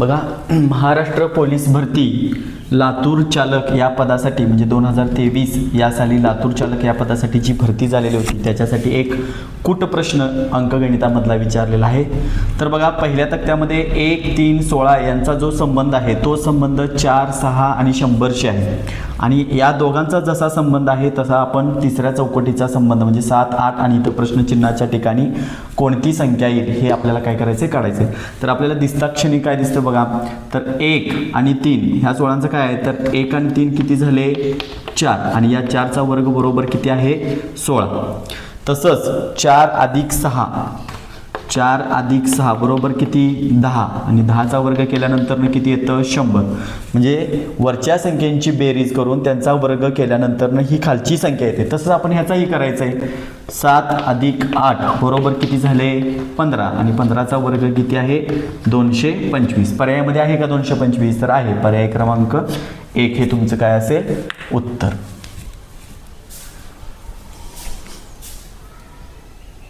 बघा, महाराष्ट्र पोलीस भरती लातूर चालक या पदासाठी म्हणजे 2023 या साली लातूर चालक या पदासाठी जी भरती झालेली होती त्याच्यासाठी एक कूट प्रश्न अंकगणितामधला विचारलेला आहे. तर बघा, पहिल्या तक्त्यामध्ये 1, 3, 16 यांचा जो संबंध आहे तो संबंध 4, 6 आणि 100शी आहे. आणि या दोघांचा जसा संबंध आहे तसा आपण तिसऱ्या चौकटीचा संबंध म्हणजे 7, 8 आणि इथं प्रश्नचिन्हाच्या ठिकाणी कोणती संख्या येईल हे आपल्याला काय करायचं आहे, काढायचं आहे. तर आपल्याला दिसता क्षणी काय दिसतं बघा, तर 1 आणि 3 ह्या 16चं काय आहे, तर 1 आणि 3 किती झाले, 4 आणि या 4चा वर्ग बरोबर किती आहे, 16. तसंच 4 अधिक 6 बरोबर किती, 10 आणि 10चा वर्ग केल्यानंतर किती येतं, 100. म्हणजे वरच्या संख्येची बेरीज करून त्यांचा वर्ग केल्यानंतर ही खालची संख्या येते. तसंच आपण ह्याचाही करायचं आहे. 7 अधिक 8 बरोबर किती झाले, 15 आणि 15चा वर्ग किती आहे, 225. पर्यायामध्ये आहे का 225, तर आहे. पर्याय क्रमांक 1 हे तुमचं काय असेल, उत्तर.